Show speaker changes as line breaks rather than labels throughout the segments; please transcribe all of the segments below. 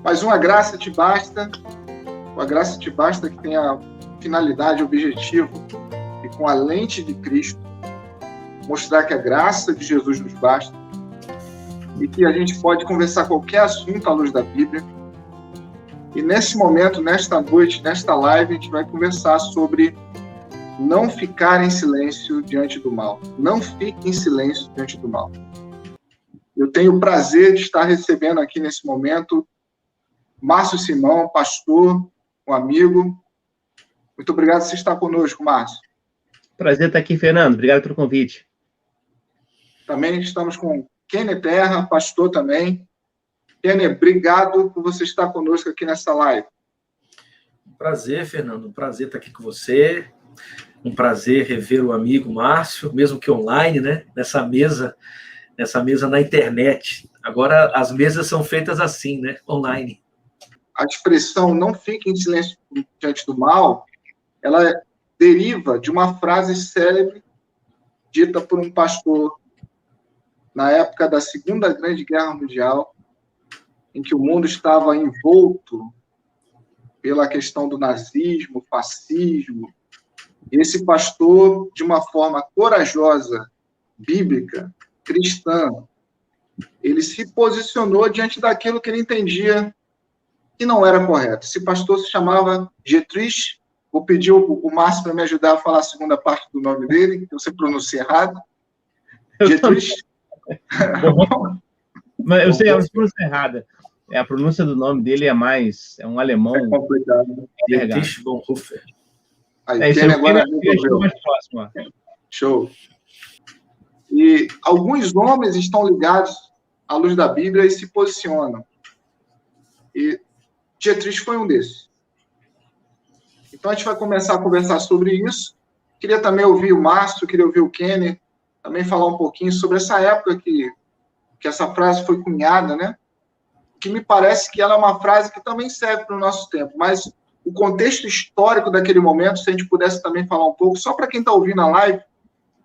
Mas uma graça te basta, uma graça te basta que tem a finalidade, objetivo, e com a lente de Cristo, mostrar que a graça de Jesus nos basta e que a gente pode conversar qualquer assunto à luz da Bíblia. E nesse momento, nesta noite, nesta live, a gente vai conversar sobre não ficar em silêncio diante do mal. Não fique em silêncio diante do mal. Eu tenho o prazer de estar recebendo aqui nesse momento Márcio Simão, pastor, um amigo. Muito obrigado por você estar conosco, Márcio.
Prazer estar aqui, Fernando. Obrigado pelo convite.
Também estamos com Kenner Terra, pastor também. Kenner, obrigado por você estar conosco aqui nessa live.
Um prazer, Fernando. Um prazer estar aqui com você. Um prazer rever o amigo Márcio, mesmo que online, né? Nessa mesa na internet. Agora as mesas são feitas assim, né? Online.
A expressão não fique em silêncio diante do mal, ela deriva de uma frase célebre dita por um pastor na época da Segunda Grande Guerra Mundial, em que o mundo estava envolto pela questão do nazismo, fascismo. E esse pastor, de uma forma corajosa, bíblica, cristã, ele se posicionou diante daquilo que ele entendia que não era correto. Esse pastor se chamava Dietrich. Vou pedir o Márcio para me ajudar a falar a segunda parte do nome dele, que você pronuncia errado. Dietrich.
Mas eu sei a pronúncia errada. A pronúncia do nome dele é um alemão.
É complicado.
Dietrich Bonhoeffer.
Aí, Kenner agora mais próximo. Show. E alguns homens estão ligados à luz da Bíblia e se posicionam. E Dietrich foi um desses. Então, a gente vai começar a conversar sobre isso. Queria também ouvir o Márcio, queria ouvir o Kenner, também falar um pouquinho sobre essa época que essa frase foi cunhada, né? Que me parece que ela é uma frase que também serve para o nosso tempo, mas o contexto histórico daquele momento, se a gente pudesse também falar um pouco, só para quem está ouvindo a live,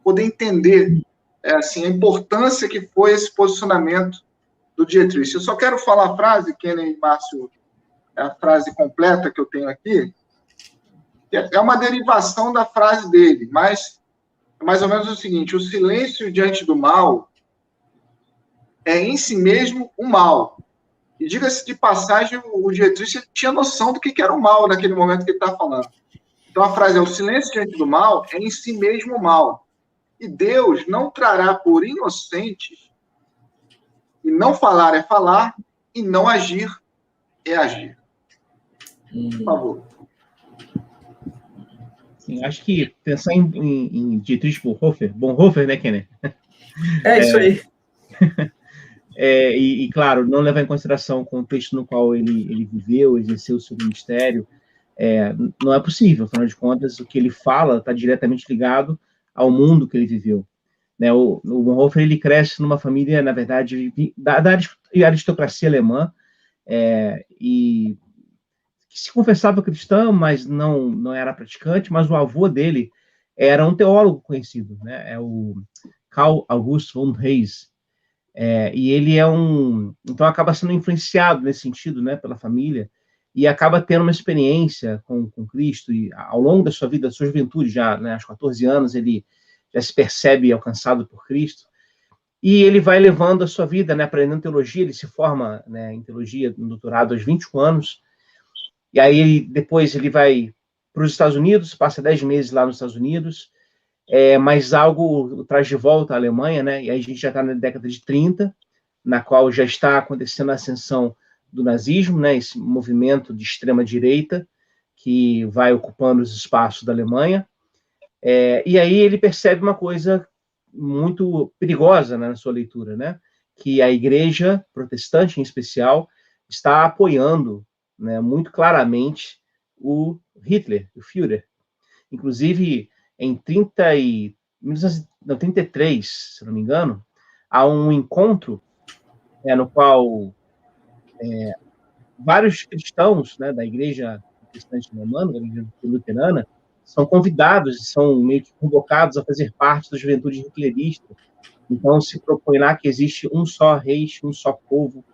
poder entender a importância que foi esse posicionamento do Dietrich. Eu só quero falar a frase, Kenner e Márcio, é a frase completa que eu tenho aqui, é uma derivação da frase dele, mas é mais ou menos o seguinte: o silêncio diante do mal é em si mesmo um mal. E diga-se de passagem, o Dietrich tinha noção do que era o mal naquele momento que ele está falando. Então a frase é: o silêncio diante do mal é em si mesmo o mal. E Deus não trará por inocentes, e não falar é falar, e não agir é agir. Por favor.
Sim, acho que pensar em Dietrich Bonhoeffer, né, Kenner?
É isso aí.
E, claro, não levar em consideração o contexto no qual ele viveu, exerceu o seu ministério, não é possível. Afinal de contas, o que ele fala está diretamente ligado ao mundo que ele viveu. Né? O Bonhoeffer, ele cresce numa família, na verdade, da aristocracia alemã, e que se confessava cristão, mas não era praticante, mas o avô dele era um teólogo conhecido, né? É o Karl August von Hess. E ele então acaba sendo influenciado nesse sentido, né, pela família, e acaba tendo uma experiência com Cristo, e ao longo da sua vida, da sua juventude já, né, aos 14 anos, ele já se percebe alcançado por Cristo, e ele vai levando a sua vida, né, aprendendo teologia. Ele se forma, né, em teologia, no doutorado, aos 21 anos, e aí depois ele vai para os Estados Unidos, passa 10 meses lá nos Estados Unidos, mas algo o traz de volta à Alemanha, né? E aí a gente já está na década de 30, na qual já está acontecendo a ascensão do nazismo, né? Esse movimento de extrema-direita que vai ocupando os espaços da Alemanha. E aí ele percebe uma coisa muito perigosa, né, na sua leitura, né? Que a igreja protestante, em especial, está apoiando, né, muito claramente o Hitler, o Führer. Inclusive, em 1933, se não me engano, há um encontro no qual vários cristãos, né, da igreja protestante alemã, da igreja luterana, são convidados, são meio que convocados a fazer parte da juventude hitlerista. Então, se propõe lá que existe um só rei, um só povo,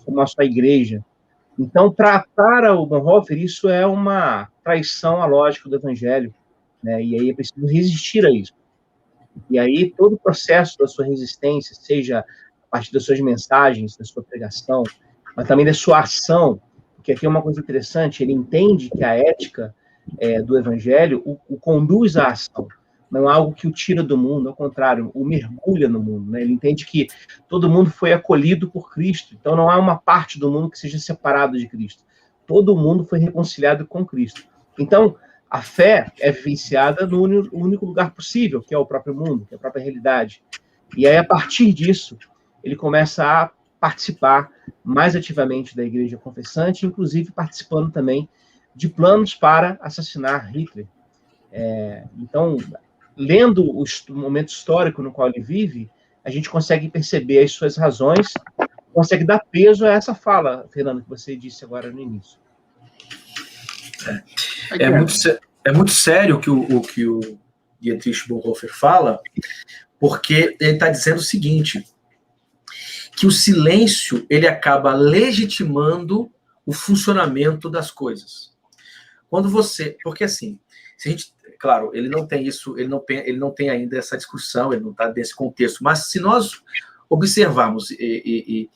uma só igreja. Então, para o Bonhoeffer, isso é uma traição à lógica do evangelho, né? E aí é preciso resistir a isso. E aí todo o processo da sua resistência, seja a partir das suas mensagens, da sua pregação, mas também da sua ação, porque aqui é uma coisa interessante, ele entende que a ética do evangelho o conduz à ação, não é algo que o tira do mundo, ao contrário, o mergulha no mundo, né? Ele entende que todo mundo foi acolhido por Cristo, então não há uma parte do mundo que seja separado de Cristo. Todo mundo foi reconciliado com Cristo. Então, a fé é vivenciada no único lugar possível, que é o próprio mundo, que é a própria realidade. E aí, a partir disso, ele começa a participar mais ativamente da Igreja Confessante, inclusive participando também de planos para assassinar Hitler. Então, lendo o momento histórico no qual ele vive, a gente consegue perceber as suas razões, consegue dar peso a essa fala, Fernando, que você disse agora no início.
É muito sério o que o Dietrich Bonhoeffer fala, porque ele está dizendo o seguinte, que o silêncio ele acaba legitimando o funcionamento das coisas. Porque assim, se a gente, claro, ele não tem isso, ele não tem ainda essa discussão, ele não está nesse contexto, mas se nós observarmos e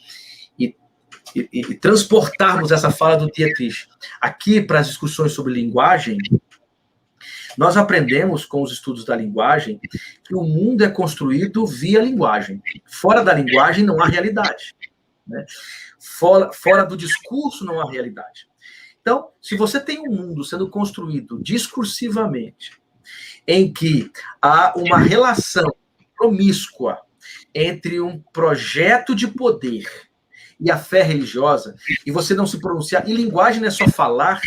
transportarmos essa fala do Dietrich aqui para as discussões sobre linguagem, nós aprendemos com os estudos da linguagem que o mundo é construído via linguagem. Fora da linguagem não há realidade, né? Fora do discurso não há realidade. Então, se você tem um mundo sendo construído discursivamente, em que há uma relação promíscua entre um projeto de poder e a fé religiosa, e você não se pronunciar, e linguagem não é só falar,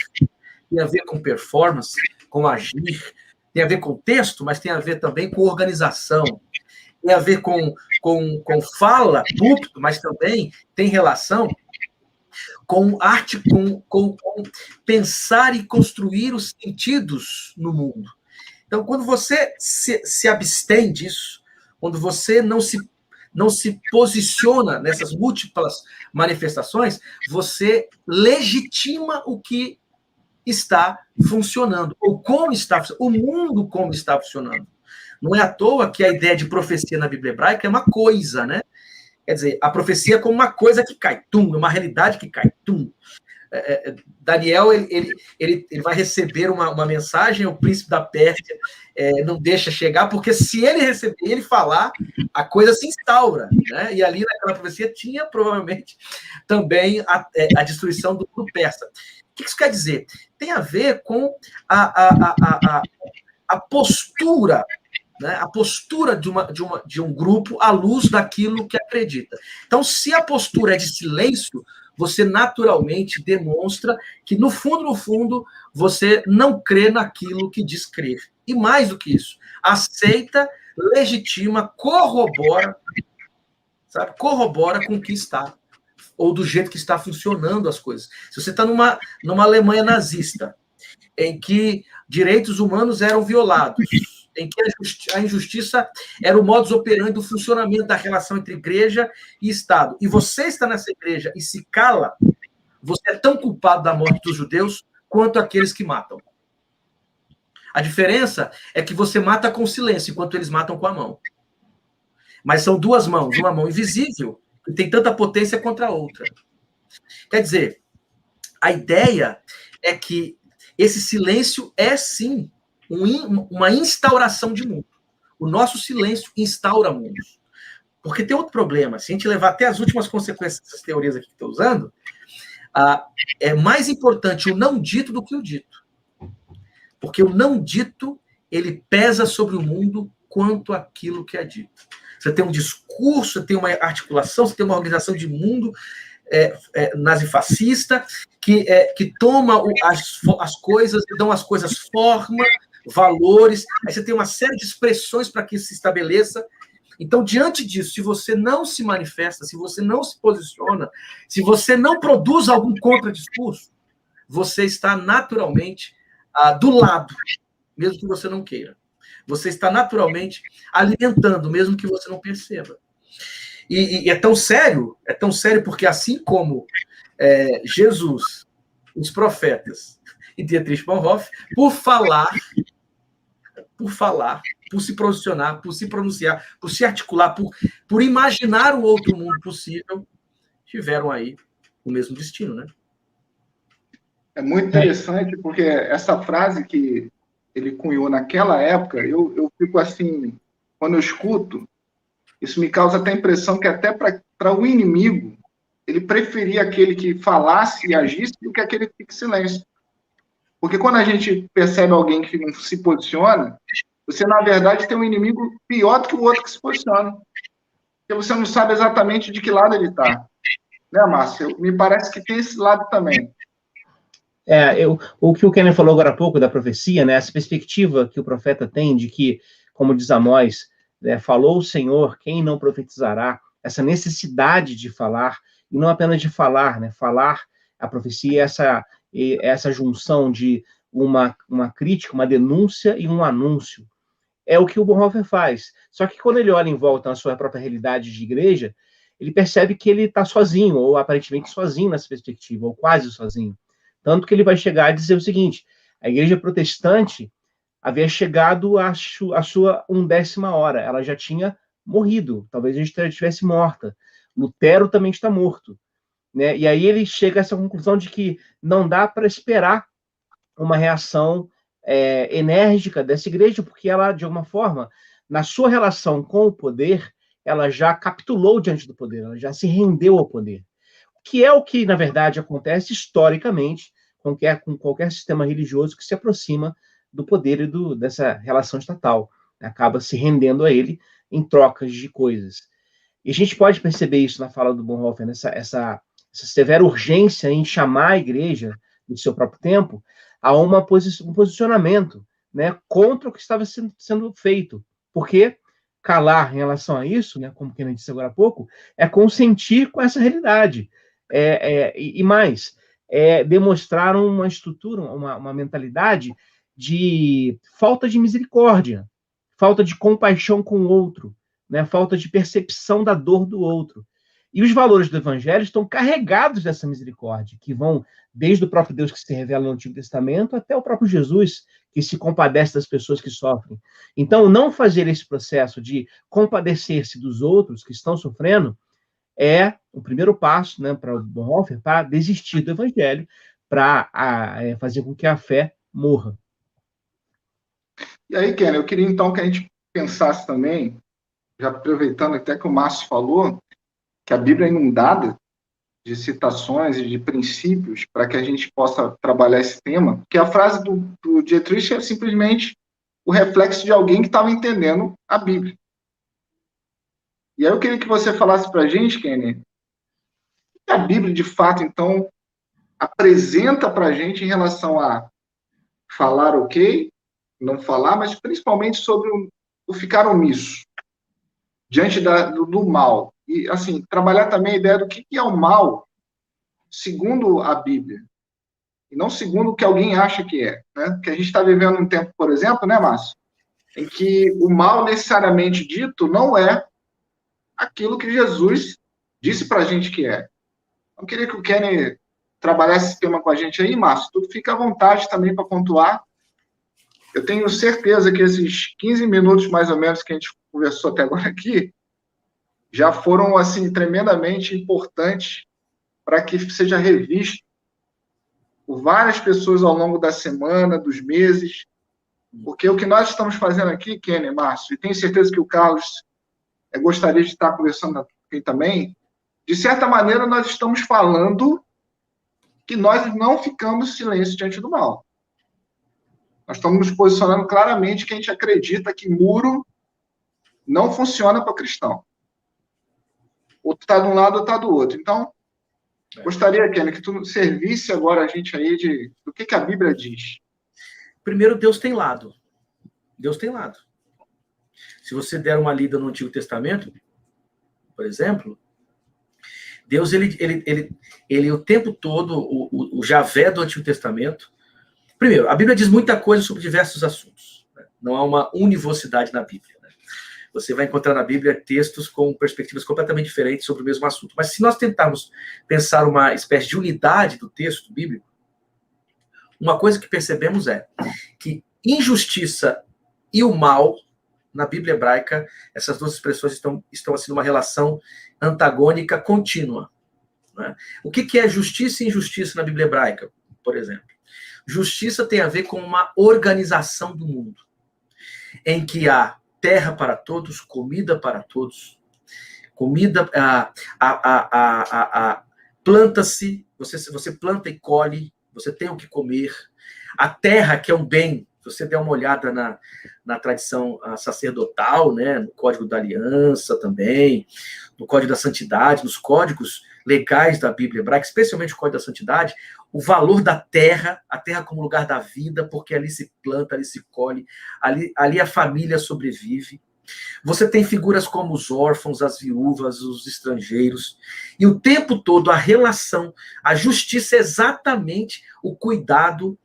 tem a ver com performance, com agir, tem a ver com texto, mas tem a ver também com organização, tem a ver com fala, púlpito, mas também tem relação com arte, com pensar e construir os sentidos no mundo. Então, quando você se abstém disso, quando você não se posiciona nessas múltiplas manifestações, você legitima o que está funcionando, ou como está o mundo como está funcionando. Não é à toa que a ideia de profecia na Bíblia hebraica é uma coisa, né? Quer dizer, a profecia é como uma coisa que cai, uma realidade que cai, Daniel, ele vai receber uma mensagem, o príncipe da Pérsia não deixa chegar, porque se ele receber, ele falar, a coisa se instaura, né? E ali naquela profecia tinha provavelmente também a destruição do persa. O que isso quer dizer? Tem a ver com a postura, né? A postura de um grupo à luz daquilo que acredita. Então, se a postura é de silêncio, você naturalmente demonstra que, no fundo, você não crê naquilo que diz crer. E mais do que isso, aceita, legitima, corrobora, sabe? Corrobora com o que está, ou do jeito que está funcionando as coisas. Se você está numa Alemanha nazista, em que direitos humanos eram violados, em que a injustiça era o modus operandi do funcionamento da relação entre igreja e Estado, e você está nessa igreja e se cala, você é tão culpado da morte dos judeus quanto aqueles que matam. A diferença é que você mata com silêncio, enquanto eles matam com a mão. Mas são duas mãos, uma mão invisível, que tem tanta potência contra a outra. Quer dizer, a ideia é que esse silêncio é, sim, uma instauração de mundo. O nosso silêncio instaura mundos. Porque tem outro problema. Se a gente levar até as últimas consequências dessas teorias aqui que estou usando, é mais importante o não dito do que o dito. Porque o não dito, ele pesa sobre o mundo quanto aquilo que é dito. Você tem um discurso, você tem uma articulação, você tem uma organização de mundo nazifascista que toma as coisas, dão às coisas forma, valores, aí você tem uma série de expressões para que isso se estabeleça. Então, diante disso, se você não se manifesta, se você não se posiciona, se você não produz algum contradiscurso, você está naturalmente do lado, mesmo que você não queira. Você está naturalmente alimentando, mesmo que você não perceba. E é tão sério porque assim como Jesus, os profetas e Dietrich Bonhoeffer, por falar, por se posicionar, por se pronunciar, por se articular, por imaginar um outro mundo possível, tiveram aí o mesmo destino, né?
É muito interessante, porque essa frase que ele cunhou naquela época, eu fico assim, quando eu escuto, isso me causa até a impressão que até para o inimigo, ele preferia aquele que falasse e agisse do que aquele que fique em silêncio. Porque quando a gente percebe alguém que não se posiciona, você, na verdade, tem um inimigo pior do que o outro que se posiciona. Porque você não sabe exatamente de que lado ele está. Né, Márcio? Me parece que tem esse lado também.
O que o Kenner falou agora há pouco da profecia, né, essa perspectiva que o profeta tem de que, como diz Amós, falou o Senhor, quem não profetizará, essa necessidade de falar, e não apenas de falar, né, falar, a profecia é essa junção de uma crítica, uma denúncia e um anúncio. É o que o Bonhoeffer faz. Só que quando ele olha em volta na sua própria realidade de igreja, ele percebe que ele está sozinho, ou aparentemente sozinho nessa perspectiva, ou quase sozinho. Tanto que ele vai chegar a dizer o seguinte: a igreja protestante havia chegado à sua 1/10 hora, ela já tinha morrido, talvez a gente estivesse morta. Lutero também está morto. Né? E aí ele chega a essa conclusão de que não dá para esperar uma reação enérgica dessa igreja, porque ela, de alguma forma, na sua relação com o poder, ela já capitulou diante do poder, ela já se rendeu ao poder. Que é o que, na verdade, acontece historicamente com qualquer sistema religioso que se aproxima do poder e dessa relação estatal. Acaba se rendendo a ele em trocas de coisas. E a gente pode perceber isso na fala do Bonhoeffer, essa severa urgência em chamar a igreja, do seu próprio tempo, a um posicionamento, né, contra o que estava sendo feito. Porque calar em relação a isso, né, como Kennedy disse agora há pouco, é consentir com essa realidade. E mais, demonstrar uma estrutura, uma mentalidade de falta de misericórdia, falta de compaixão com o outro, né, falta de percepção da dor do outro. E os valores do Evangelho estão carregados dessa misericórdia, que vão desde o próprio Deus que se revela no Antigo Testamento até o próprio Jesus, que se compadece das pessoas que sofrem. Então, não fazer esse processo de compadecer-se dos outros que estão sofrendo é o primeiro passo, né, para o Bonhoeffer, para desistir do Evangelho, para fazer com que a fé morra.
E aí, Ken, eu queria então que a gente pensasse também, já aproveitando até que o Márcio falou, que a Bíblia é inundada de citações e de princípios para que a gente possa trabalhar esse tema, que a frase do Dietrich é simplesmente o reflexo de alguém que estava entendendo a Bíblia. E aí eu queria que você falasse para a gente, Kenny, o que a Bíblia, de fato, então, apresenta para a gente em relação a falar ok, não falar, mas principalmente sobre o ficar omisso diante do mal. E, assim, trabalhar também a ideia do que é o mal segundo a Bíblia, e não segundo o que alguém acha que é. Né? Porque a gente está vivendo um tempo, por exemplo, né, Márcio, em que o mal necessariamente dito não é aquilo que Jesus disse para a gente que é. Eu queria que o Kenny trabalhasse esse tema com a gente aí, Márcio. Tu fica à vontade também para pontuar. Eu tenho certeza que esses 15 minutos, mais ou menos, que a gente conversou até agora aqui, já foram, assim, tremendamente importantes para que seja revisto por várias pessoas ao longo da semana, dos meses, porque o que nós estamos fazendo aqui, Kenny, Márcio, e tenho certeza que o Carlos gostaria de estar conversando aqui também, de certa maneira nós estamos falando que nós não ficamos em silêncio diante do mal. Nós estamos nos posicionando claramente que a gente acredita que muro não funciona para cristão. Ou está de um lado ou está do outro. Então, gostaria, Kenny, que tu servisse agora a gente aí do que a Bíblia diz.
Primeiro, Deus tem lado. Deus tem lado. Se você der uma lida no Antigo Testamento, por exemplo, Deus, ele o tempo todo, o Javé do Antigo Testamento. Primeiro, a Bíblia diz muita coisa sobre diversos assuntos. Né? Não há uma univocidade na Bíblia. Né? você vai encontrar na Bíblia textos com perspectivas completamente diferentes sobre o mesmo assunto. Mas se nós tentarmos pensar uma espécie de unidade do texto bíblico, uma coisa que percebemos é que injustiça e o mal, na Bíblia hebraica, essas duas expressões estão assim, numa relação antagônica contínua. Né? O que é justiça e injustiça na Bíblia hebraica, por exemplo? Justiça tem a ver com uma organização do mundo, em que há terra para todos, comida para todos, planta-se, você planta e colhe, você tem o que comer, a terra, que é um bem, você der uma olhada na tradição sacerdotal, né, no Código da Aliança também, no Código da Santidade, nos códigos legais da Bíblia hebraica, especialmente o Código da Santidade, o valor da terra, a terra como lugar da vida, porque ali se planta, ali se colhe, ali a família sobrevive. Você tem figuras como os órfãos, as viúvas, os estrangeiros, e o tempo todo a relação, a justiça é exatamente o cuidado,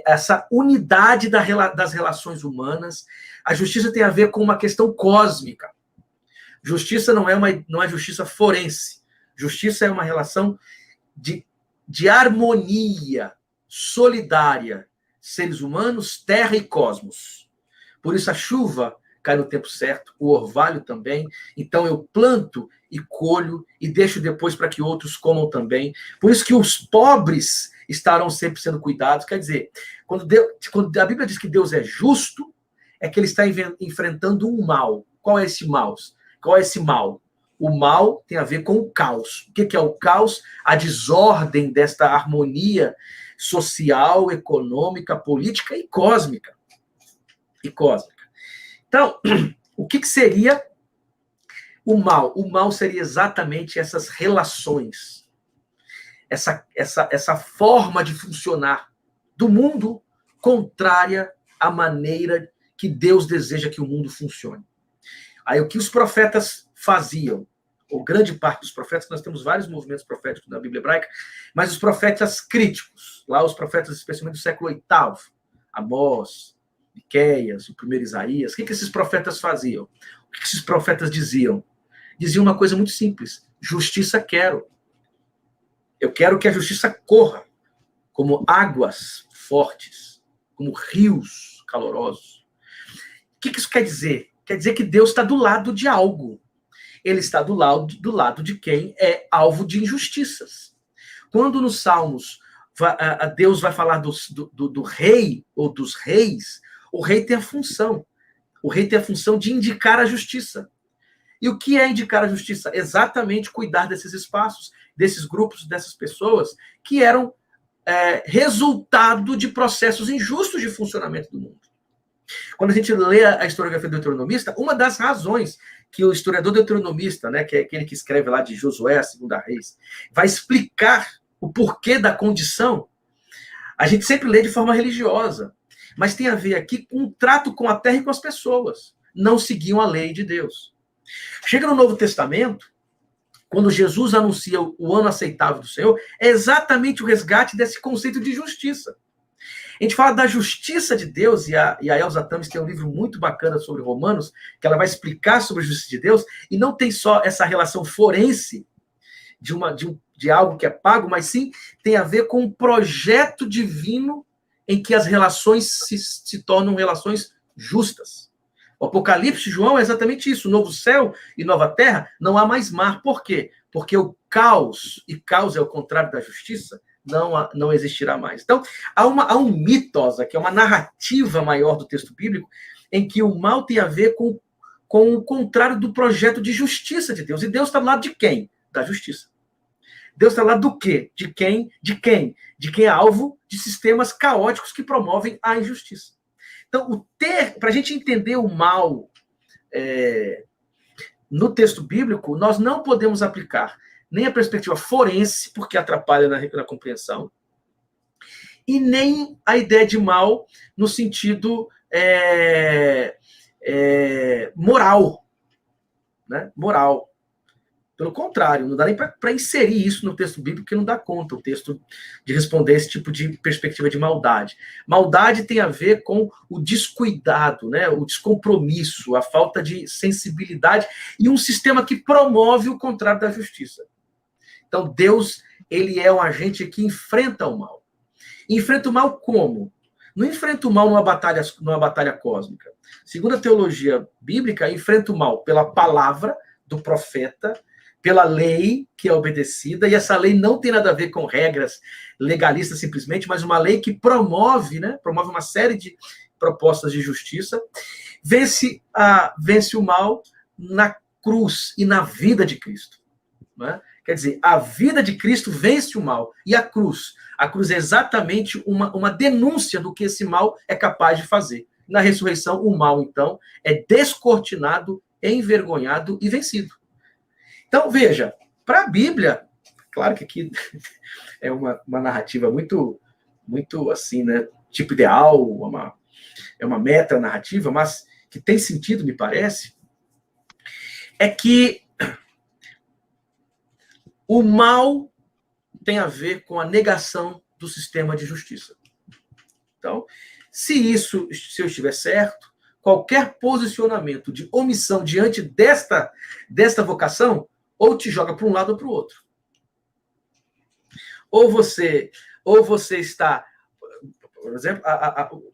essa unidade das relações humanas. A justiça tem a ver com uma questão cósmica. Justiça não é justiça forense. Justiça é uma relação de harmonia solidária, seres humanos, terra e cosmos. Por isso a chuva cai no tempo certo, o orvalho também. Então eu planto e colho e deixo depois para que outros comam também. Por isso que os pobres estarão sempre sendo cuidados. Quer dizer, quando a Bíblia diz que Deus é justo, é que ele está enfrentando um mal. Qual é esse mal? Qual é esse mal? O mal tem a ver com o caos. O que é o caos? A desordem desta harmonia social, econômica, política e cósmica. Então, o que seria o mal? O mal seria exatamente essas relações, essa forma de funcionar do mundo contrária à maneira que Deus deseja que o mundo funcione. Aí o que os profetas faziam, ou grande parte dos profetas, nós temos vários movimentos proféticos na Bíblia hebraica, mas os profetas críticos, lá os profetas especialmente do século VIII, Amós, Miqueias, o primeiro Isaías, o que esses profetas faziam? O que esses profetas diziam? Diziam uma coisa muito simples: justiça quero. Eu quero que a justiça corra como águas fortes, como rios calorosos. O que isso quer dizer? Quer dizer que Deus está do lado de algo. Ele está do lado de quem é alvo de injustiças. Quando nos Salmos Deus vai falar do rei ou dos reis, o rei tem a função. O rei tem a função de indicar a justiça. E o que é indicar a justiça? Exatamente cuidar desses espaços, desses grupos, dessas pessoas que eram resultado de processos injustos de funcionamento do mundo. Quando a gente lê a historiografia do deuteronomista, uma das razões que o historiador deuteronomista, né, que é aquele que escreve lá de Josué, a Segunda Reis, vai explicar o porquê da condição, a gente sempre lê de forma religiosa, mas tem a ver aqui com um trato com a terra e com as pessoas. Não seguiam a lei de Deus. Chega no Novo Testamento, quando Jesus anuncia o ano aceitável do Senhor, é exatamente o resgate desse conceito de justiça. A gente fala da justiça de Deus, e a Elza Tames tem um livro muito bacana sobre Romanos, que ela vai explicar sobre a justiça de Deus, e não tem só essa relação forense de algo que é pago, mas sim tem a ver com um projeto divino em que as relações se tornam relações justas. O Apocalipse de João é exatamente isso: novo céu e nova terra, não há mais mar. Por quê? Porque o caos, e caos é o contrário da justiça, não existirá mais. Então, há um mitos, que é uma narrativa maior do texto bíblico, em que o mal tem a ver com o contrário do projeto de justiça de Deus. E Deus está do lado de quem? Da justiça. Deus está do lado do quê? De quem? De quem? De quem é alvo de sistemas caóticos que promovem a injustiça. Então, para a gente entender o mal no texto bíblico, nós não podemos aplicar nem a perspectiva forense, porque atrapalha na compreensão, e nem a ideia de mal no sentido moral. Né? Moral. Pelo contrário, não dá nem para inserir isso no texto bíblico, porque não dá conta o texto de responder esse tipo de perspectiva de maldade. Maldade tem a ver com o descuidado, né? O descompromisso, a falta de sensibilidade e um sistema que promove o contrário da justiça. Então, Deus, ele é um agente que enfrenta o mal. E enfrenta o mal como? Não enfrenta o mal numa batalha cósmica. Segundo a teologia bíblica, enfrenta o mal pela palavra do profeta, pela lei que é obedecida, e essa lei não tem nada a ver com regras legalistas simplesmente, mas uma lei que promove, né? Promove uma série de propostas de justiça, vence o mal na cruz e na vida de Cristo. Né? Quer dizer, a vida de Cristo vence o mal, e a cruz é exatamente uma denúncia do que esse mal é capaz de fazer. Na ressurreição, o mal, então, é descortinado, envergonhado e vencido. Então, veja, para a Bíblia, claro que aqui é uma narrativa muito, muito assim, né, tipo ideal, é uma meta narrativa, mas que tem sentido, me parece, é que o mal tem a ver com a negação do sistema de justiça. Então, se eu estiver certo, qualquer posicionamento de omissão diante desta vocação, ou te joga para um lado ou para o outro. Ou você está, por exemplo,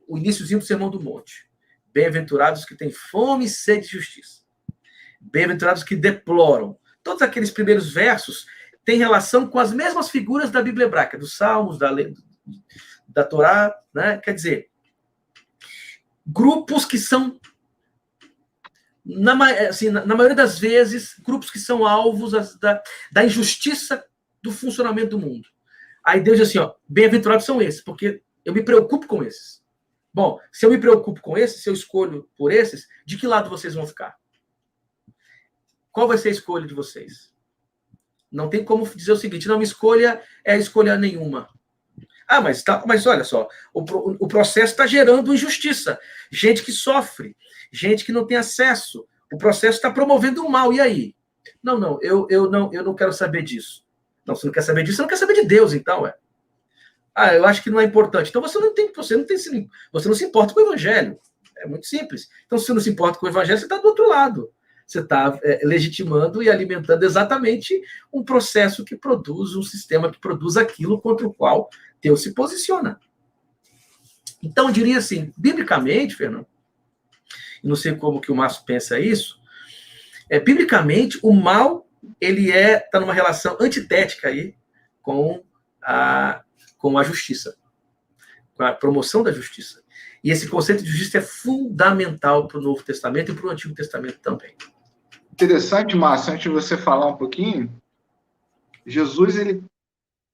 o iniciozinho do Sermão do Monte. Bem-aventurados que têm fome e sede de justiça. Bem-aventurados que deploram. Todos aqueles primeiros versos têm relação com as mesmas figuras da Bíblia hebraica, dos Salmos, da Torá, né? Quer dizer, grupos que são, na maioria das vezes, grupos que são alvos da injustiça do funcionamento do mundo. Aí Deus diz assim, ó, bem-aventurados são esses, porque eu me preocupo com esses. Bom, se eu me preocupo com esses, se eu escolho por esses, de que lado vocês vão ficar? Qual vai ser a escolha de vocês? Não tem como dizer o seguinte, não, minha escolha é escolha nenhuma. Ah, mas olha só, o processo está gerando injustiça. Gente que sofre, gente que não tem acesso. O processo está promovendo o mal, e aí? Não, eu não quero saber disso. Não, você não quer saber disso, você não quer saber de Deus, então, é. Ah, eu acho que não é importante. Então você não se importa com o evangelho. É muito simples. Então, se você não se importa com o evangelho, você está do outro lado. Você está legitimando e alimentando exatamente um processo que produz, um sistema que produz aquilo contra o qual Deus se posiciona. Então, eu diria assim, biblicamente, Fernando, não sei como que o Márcio pensa isso, biblicamente, o mal, ele está numa relação antitética aí com a justiça, com a promoção da justiça. E esse conceito de justiça é fundamental para o Novo Testamento e para o Antigo Testamento também.
Interessante, Márcio, antes de você falar um pouquinho, Jesus,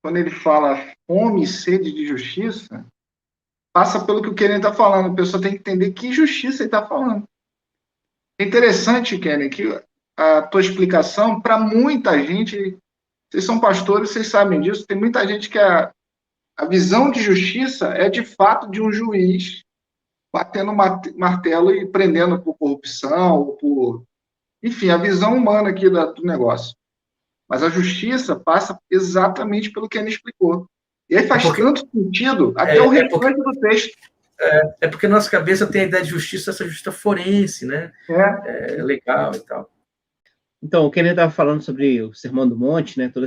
quando ele fala fome e sede de justiça, passa pelo que o Kenny está falando. A pessoa tem que entender que justiça ele está falando. É interessante, Kenny, que a tua explicação, para muita gente, vocês são pastores, vocês sabem disso, tem muita gente que a visão de justiça é, de fato, de um juiz batendo martelo e prendendo por corrupção, ou por... Enfim, a visão humana aqui do negócio. Mas a justiça passa exatamente pelo que ele explicou. E aí faz tanto sentido, até o restante do texto.
É porque na nossa cabeça tem a ideia de justiça, essa justiça forense, né? É legal e tal.
Então, o Kenny estava falando sobre o Sermão do Monte, né? Toda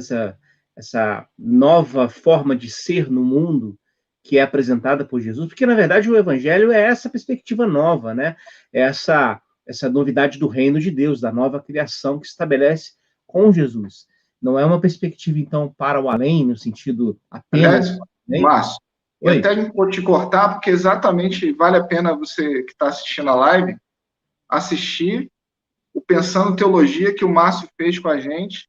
essa nova forma de ser no mundo que é apresentada por Jesus, porque, na verdade, o Evangelho é essa perspectiva nova, né? É essa novidade do reino de Deus, da nova criação que se estabelece com Jesus. Não é uma perspectiva, então, para o além, no sentido apenas...
Márcio, eu até vou te cortar, porque exatamente vale a pena você que está assistindo a live assistir o Pensando Teologia que o Márcio fez com a gente.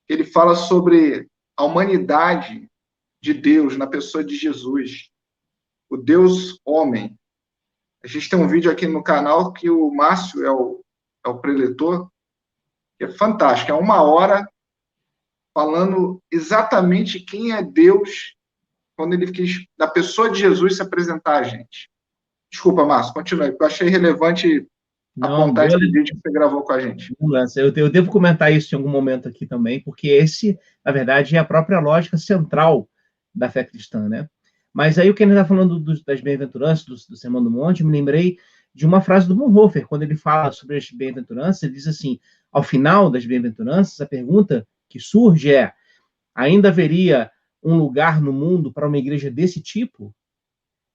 Ele fala sobre a humanidade de Deus na pessoa de Jesus, o Deus homem. A gente tem um vídeo aqui no canal que o Márcio é o preletor, que é fantástico, é 1 hora falando exatamente quem é Deus quando ele quis, da pessoa de Jesus, se apresentar a gente. Desculpa, Márcio, continue, porque eu achei relevante apontar esse vídeo que você gravou com a gente.
Eu devo comentar isso em algum momento aqui também, porque esse, na verdade, é a própria lógica central da fé cristã, né? Mas aí o que ele está falando das bem-aventuranças, do Sermão do Monte, eu me lembrei de uma frase do Bonhoeffer, quando ele fala sobre as bem-aventuranças, ele diz assim, ao final das bem-aventuranças, a pergunta que surge é, ainda haveria um lugar no mundo para uma igreja desse tipo?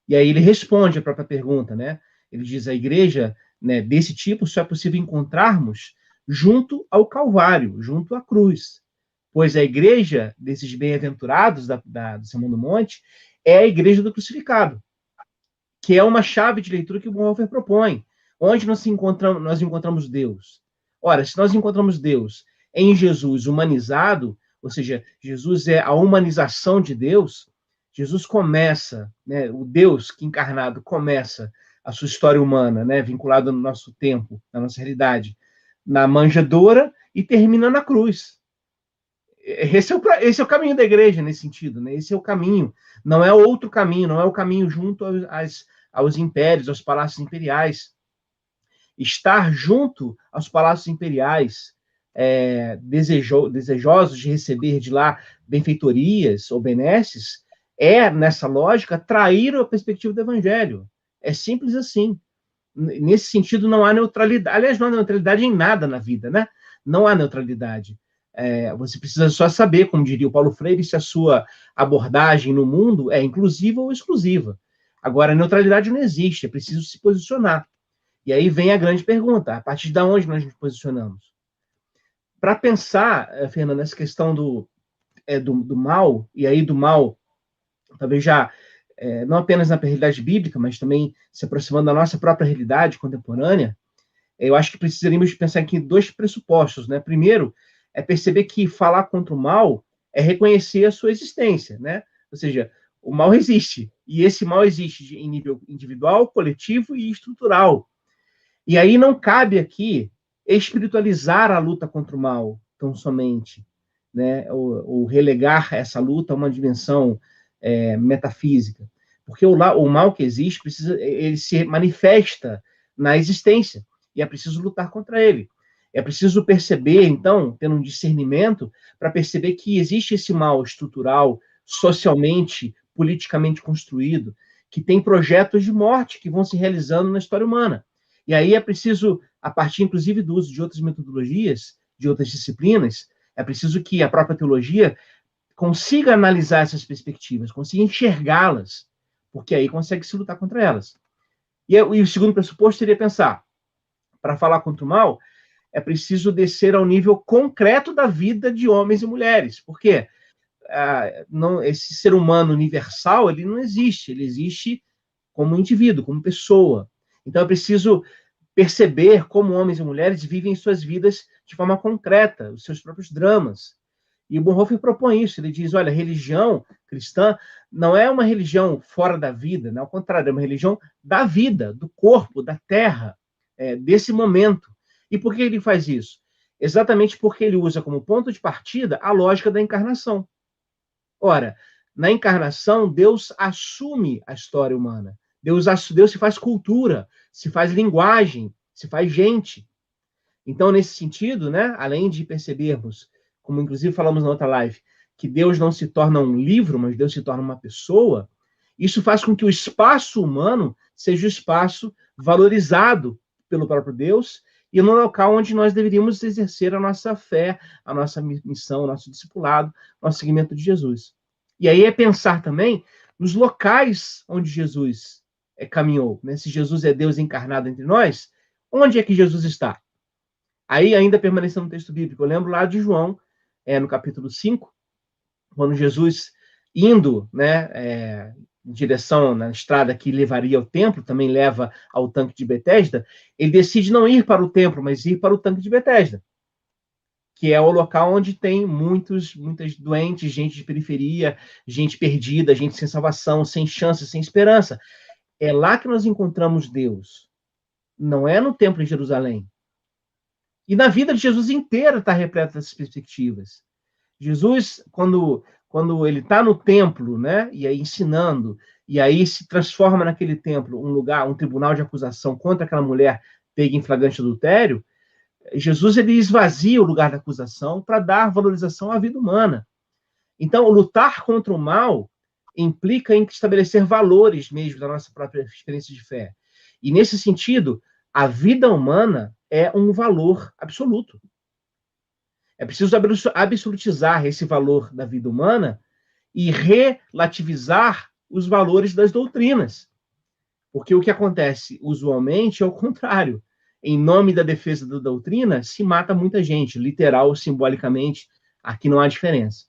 E aí ele responde a própria pergunta, né? Ele diz, a igreja, né, desse tipo só é possível encontrarmos junto ao Calvário, junto à cruz. Pois a igreja desses bem-aventurados do Sermão do Monte é a igreja do crucificado, que é uma chave de leitura que o Bonhoeffer propõe. Onde nós encontramos Deus? Ora, se nós encontramos Deus em Jesus humanizado, ou seja, Jesus é a humanização de Deus, Jesus começa, né, o Deus que encarnado começa a sua história humana, né, vinculada no nosso tempo, na nossa realidade, na manjedoura e termina na cruz. Esse é o caminho da igreja nesse sentido, né? Esse é o caminho, não é outro caminho, não é o caminho junto aos impérios, aos palácios imperiais. Estar junto aos palácios imperiais, desejosos de receber de lá benfeitorias ou benesses, é, nessa lógica, trair a perspectiva do evangelho. É simples assim. Nesse sentido, não há neutralidade. Aliás, não há neutralidade em nada na vida, né? Não há neutralidade. Você precisa só saber, como diria o Paulo Freire, se a sua abordagem no mundo é inclusiva ou exclusiva. Agora, a neutralidade não existe, é preciso se posicionar. E aí vem a grande pergunta, a partir de onde nós nos posicionamos? Para pensar, Fernanda, nessa questão do mal, e aí do mal, talvez já não apenas na realidade bíblica, mas também se aproximando da nossa própria realidade contemporânea, eu acho que precisaríamos pensar aqui em dois pressupostos, né? Primeiro, é perceber que falar contra o mal é reconhecer a sua existência, né? Ou seja, o mal existe, e esse mal existe em nível individual, coletivo e estrutural. E aí não cabe aqui espiritualizar a luta contra o mal, tão somente, né? Ou relegar essa luta a uma dimensão metafísica. Porque o mal que existe, ele se manifesta na existência, e é preciso lutar contra ele. É preciso perceber, então, tendo um discernimento, para perceber que existe esse mal estrutural, socialmente, politicamente construído, que tem projetos de morte que vão se realizando na história humana. E aí é preciso, a partir, inclusive, do uso de outras metodologias, de outras disciplinas, é preciso que a própria teologia consiga analisar essas perspectivas, consiga enxergá-las, porque aí consegue se lutar contra elas. E o segundo pressuposto seria pensar, para falar contra o mal, é preciso descer ao nível concreto da vida de homens e mulheres, porque esse ser humano universal, ele não existe, ele existe como indivíduo, como pessoa. Então é preciso perceber como homens e mulheres vivem suas vidas de forma concreta, os seus próprios dramas. E o Bonhoeffer propõe isso, ele diz, olha, a religião cristã não é uma religião fora da vida, não, ao contrário, é uma religião da vida, do corpo, da terra, desse momento. E por que ele faz isso? Exatamente porque ele usa como ponto de partida a lógica da encarnação. Ora, na encarnação, Deus assume a história humana. Deus se faz cultura, se faz linguagem, se faz gente. Então, nesse sentido, né, além de percebermos, como inclusive falamos na outra live, que Deus não se torna um livro, mas Deus se torna uma pessoa, isso faz com que o espaço humano seja o espaço valorizado pelo próprio Deus e no local onde nós deveríamos exercer a nossa fé, a nossa missão, o nosso discipulado, nosso seguimento de Jesus. E aí é pensar também nos locais onde Jesus caminhou, né? Se Jesus é Deus encarnado entre nós, onde é que Jesus está? Aí, ainda permanecendo no texto bíblico, eu lembro lá de João, no capítulo 5, quando Jesus, indo, né, em direção na estrada que levaria ao templo, também leva ao tanque de Betesda, ele decide não ir para o templo, mas ir para o tanque de Betesda, que é o local onde tem muitas doentes, gente de periferia, gente perdida, gente sem salvação, sem chance, sem esperança. É lá que nós encontramos Deus. Não é no templo em Jerusalém. E na vida de Jesus inteira está repleta dessas perspectivas. Jesus, quando ele está no templo, né, e aí ensinando, e aí se transforma naquele templo um lugar, um tribunal de acusação contra aquela mulher pega em flagrante adultério, Jesus ele esvazia o lugar da acusação para dar valorização à vida humana. Então, lutar contra o mal implica em estabelecer valores mesmo da nossa própria experiência de fé. E, nesse sentido, a vida humana é um valor absoluto. É preciso absolutizar esse valor da vida humana e relativizar os valores das doutrinas. Porque o que acontece usualmente é o contrário. Em nome da defesa da doutrina, se mata muita gente, literal ou simbolicamente, aqui não há diferença.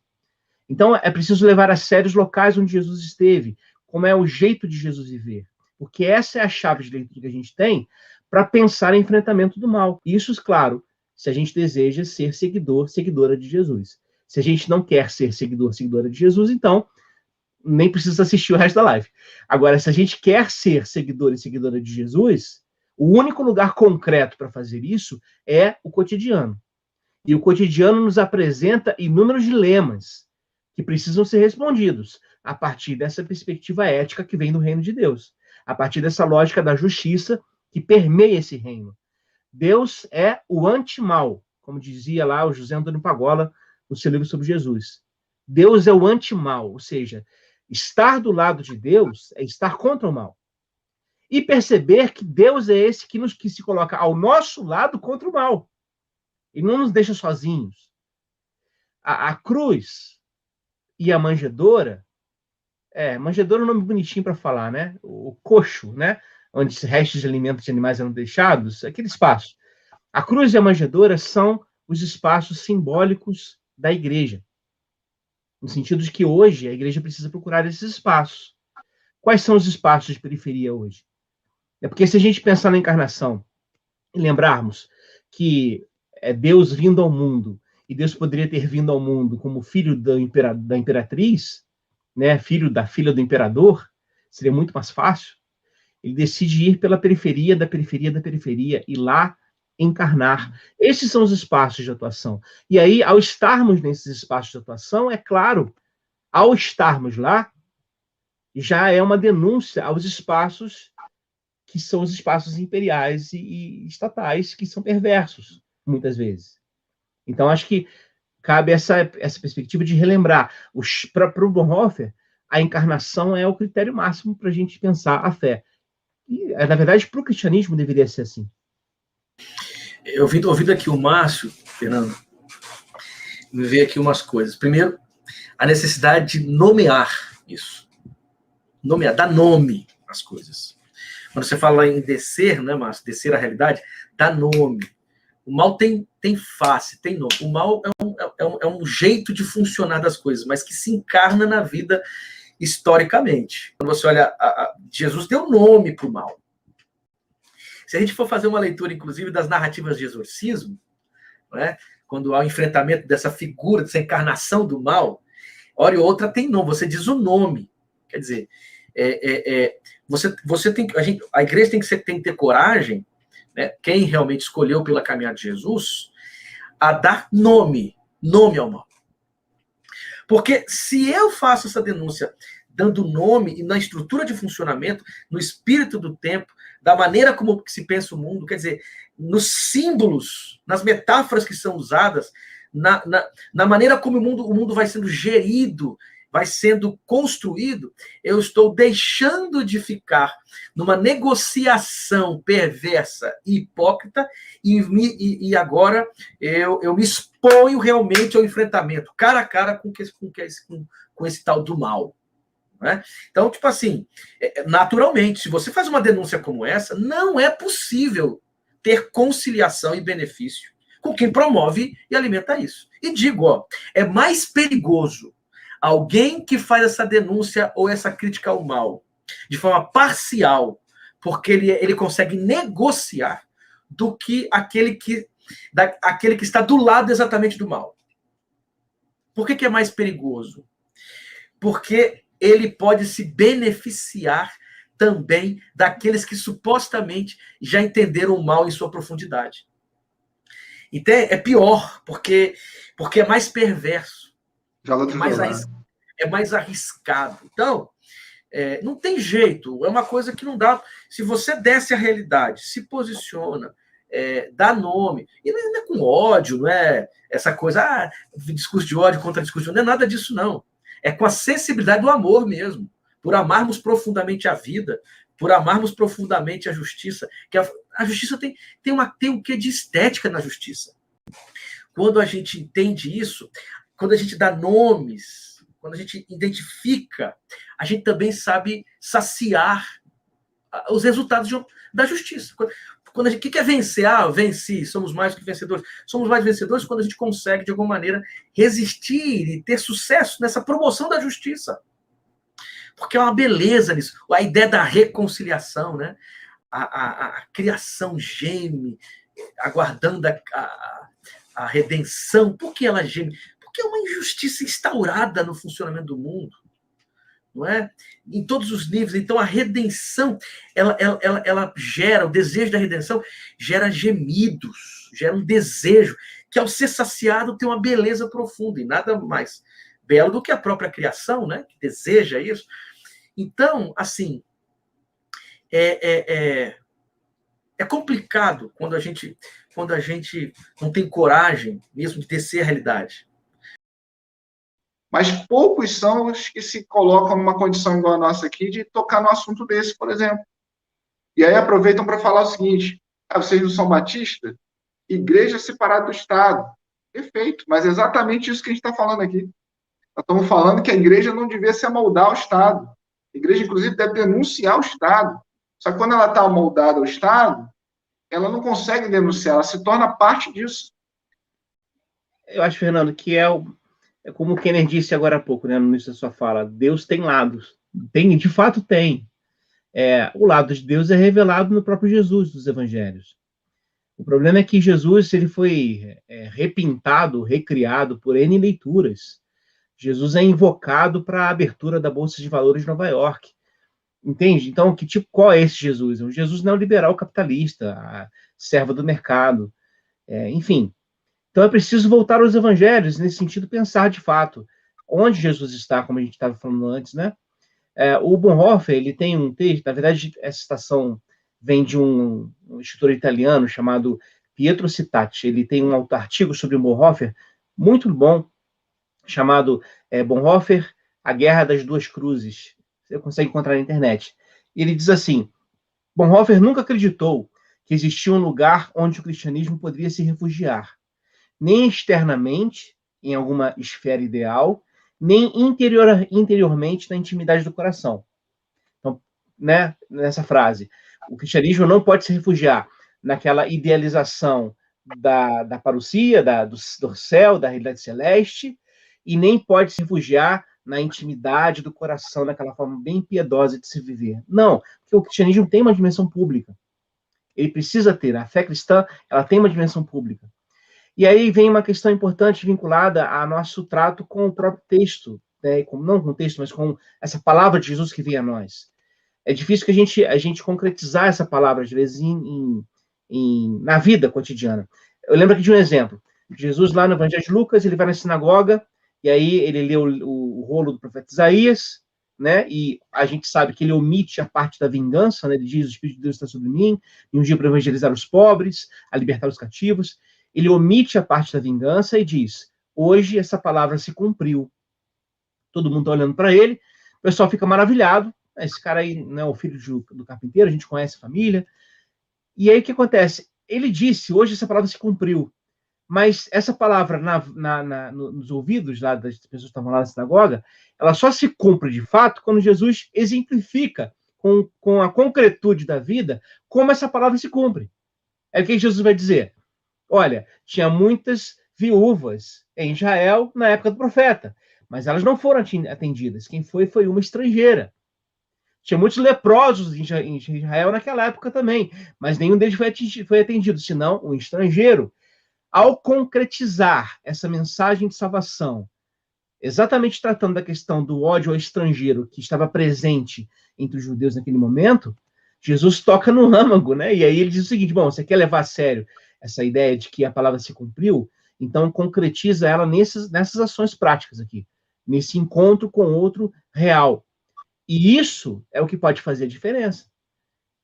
Então, é preciso levar a sério os locais onde Jesus esteve, como é o jeito de Jesus viver. Porque essa é a chave de leitura que a gente tem para pensar em enfrentamento do mal. Isso, claro, se a gente deseja ser seguidor, seguidora de Jesus. Se a gente não quer ser seguidor, seguidora de Jesus, então nem precisa assistir o resto da live. Agora, se a gente quer ser seguidor e seguidora de Jesus, o único lugar concreto para fazer isso é o cotidiano. E o cotidiano nos apresenta inúmeros dilemas que precisam ser respondidos a partir dessa perspectiva ética que vem do reino de Deus, a partir dessa lógica da justiça que permeia esse reino. Deus é o anti-mal, como dizia lá o José Antônio Pagola no seu livro sobre Jesus. Deus é o anti-mal, ou seja, estar do lado de Deus é estar contra o mal. E perceber que Deus é esse que se coloca ao nosso lado contra o mal. E não nos deixa sozinhos. A cruz e a manjedoura, manjedoura é um nome bonitinho para falar, né? O coxo, né? Onde restos de alimentos de animais eram deixados, aquele espaço. A cruz e a manjedoura são os espaços simbólicos da igreja. No sentido de que hoje a igreja precisa procurar esses espaços. Quais são os espaços de periferia hoje? É porque se a gente pensar na encarnação e lembrarmos que é Deus vindo ao mundo, e Deus poderia ter vindo ao mundo como filho da imperatriz, né, filho da filha do imperador, seria muito mais fácil. Ele decide ir pela periferia da periferia da periferia e lá encarnar. Esses são os espaços de atuação. E aí, ao estarmos nesses espaços de atuação, é claro, ao estarmos lá, já é uma denúncia aos espaços que são os espaços imperiais e estatais, que são perversos, muitas vezes. Então, acho que cabe essa perspectiva de relembrar. Para o Bonhoeffer, a encarnação é o critério máximo para a gente pensar a fé. E, na verdade, para o cristianismo deveria ser assim.
Ouvindo aqui o Márcio, Fernando, me veio aqui umas coisas. Primeiro, a necessidade de nomear isso. Nomear, dar nome às coisas. Quando você fala em descer, né, Márcio? Descer a realidade, dá nome. O mal tem face, tem nome. O mal é um jeito de funcionar das coisas, mas que se encarna na vida historicamente. Quando você olha, Jesus deu nome para o mal. Se a gente for fazer uma leitura, inclusive, das narrativas de exorcismo, né, quando há o enfrentamento dessa figura, dessa encarnação do mal, hora e outra tem nome, você diz o nome. Quer dizer, você tem, a igreja tem que ter coragem, né, quem realmente escolheu pela caminhada de Jesus, a dar nome ao mal. Porque se eu faço essa denúncia dando nome e na estrutura de funcionamento, no espírito do tempo, da maneira como se pensa o mundo, quer dizer, nos símbolos, nas metáforas que são usadas, na maneira como o mundo vai sendo gerido, vai sendo construído, eu estou deixando de ficar numa negociação perversa e hipócrita e agora eu me exponho realmente ao enfrentamento, cara a cara com esse tal do mal. Né? Então, tipo assim, naturalmente, se você faz uma denúncia como essa, não é possível ter conciliação e benefício com quem promove e alimenta isso. E digo, ó, é mais perigoso alguém que faz essa denúncia ou essa crítica ao mal de forma parcial, porque ele consegue negociar, do que aquele que está do lado exatamente do mal. Por que é mais perigoso? Porque ele pode se beneficiar também daqueles que supostamente já entenderam o mal em sua profundidade. Então é pior, porque é mais perverso. É mais arriscado. Então, Não tem jeito, é uma coisa que não dá. Se você desce a realidade, se posiciona, dá nome, e não é com ódio, não é essa coisa, discurso de ódio contra discurso de ódio, não é nada disso, não. É com a sensibilidade do amor mesmo, por amarmos profundamente a vida, por amarmos profundamente a justiça, que a justiça tem um quê de estética na justiça. Quando a gente entende isso, quando a gente dá nomes, quando a gente identifica, a gente também sabe saciar os resultados da justiça. Quando a gente, o que é vencer? Venci, somos mais do que vencedores. Somos mais vencedores quando a gente consegue, de alguma maneira, resistir e ter sucesso nessa promoção da justiça. Porque é uma beleza nisso. A ideia da reconciliação, né? A criação geme, aguardando a redenção. Por que ela geme? Porque é uma injustiça instaurada no funcionamento do mundo. Não é? Em todos os níveis. Então, a redenção, ela gera, o desejo da redenção gera gemidos, gera um desejo, que ao ser saciado tem uma beleza profunda, e nada mais belo do que a própria criação, né? Que deseja isso. Então, assim, é complicado quando a gente não tem coragem mesmo de descer a realidade.
Mas poucos são os que se colocam numa condição igual a nossa aqui de tocar no assunto desse, por exemplo. E aí aproveitam para falar o seguinte: vocês não são batistas? Igreja separada do Estado. Perfeito, mas é exatamente isso que a gente está falando aqui. Nós estamos falando que a igreja não devia se amoldar ao Estado. A igreja, inclusive, deve denunciar o Estado. Só que quando ela está amoldada ao Estado, ela não consegue denunciar, ela se torna parte disso.
Eu acho, Fernando, que é como o Kenner disse agora há pouco, né, no início da sua fala, Deus tem lados. De fato tem. O lado de Deus é revelado no próprio Jesus dos evangelhos. O problema é que Jesus ele foi repintado, recriado por N leituras. Jesus é invocado para a abertura da Bolsa de Valores de Nova York. Entende? Então, qual é esse Jesus? É um Jesus neoliberal capitalista, servo do mercado. Enfim. Então, é preciso voltar aos evangelhos, nesse sentido, pensar de fato onde Jesus está, como a gente estava falando antes, né? O Bonhoeffer, ele tem um texto, na verdade, essa citação vem de um escritor italiano chamado Pietro Citati. Ele tem um artigo sobre o Bonhoeffer muito bom, chamado Bonhoeffer, A Guerra das Duas Cruzes. Você consegue encontrar na internet. E ele diz assim: Bonhoeffer nunca acreditou que existia um lugar onde o cristianismo poderia se refugiar, nem externamente, em alguma esfera ideal, nem interiormente na intimidade do coração. Então, né, nessa frase, o cristianismo não pode se refugiar naquela idealização da parousia, do céu, da realidade celeste, e nem pode se refugiar na intimidade do coração, naquela forma bem piedosa de se viver. Não, porque o cristianismo tem uma dimensão pública. Ele precisa ter. A fé cristã, ela tem uma dimensão pública. E aí vem uma questão importante vinculada a nosso trato com o próprio texto, né? Não com o texto, mas com essa palavra de Jesus que vem a nós. É difícil que a gente concretizar essa palavra, às vezes, na vida cotidiana. Eu lembro aqui de um exemplo. Jesus, lá no Evangelho de Lucas, ele vai na sinagoga, e aí ele lê o rolo do profeta Isaías, né? E a gente sabe que ele omite a parte da vingança, né? Ele diz: o Espírito de Deus está sobre mim, e um dia para evangelizar os pobres, a libertar os cativos. Ele omite a parte da vingança e diz: hoje essa palavra se cumpriu. Todo mundo está olhando para ele, o pessoal fica maravilhado. Esse cara aí não é o filho do carpinteiro, a gente conhece a família. E aí o que acontece? Ele disse: hoje essa palavra se cumpriu. Mas essa palavra nos ouvidos lá das pessoas que estavam lá na sinagoga, ela só se cumpre de fato quando Jesus exemplifica com a concretude da vida como essa palavra se cumpre. É o que Jesus vai dizer: olha, tinha muitas viúvas em Israel na época do profeta, mas elas não foram atendidas. Quem foi uma estrangeira. Tinha muitos leprosos em Israel naquela época também, mas nenhum deles foi atendido, senão um estrangeiro. Ao concretizar essa mensagem de salvação, exatamente tratando da questão do ódio ao estrangeiro que estava presente entre os judeus naquele momento, Jesus toca no âmago, né? E aí ele diz o seguinte: bom, você quer levar a sério essa ideia de que a palavra se cumpriu? Então concretiza ela nessas ações práticas aqui, nesse encontro com outro real. E isso é o que pode fazer a diferença.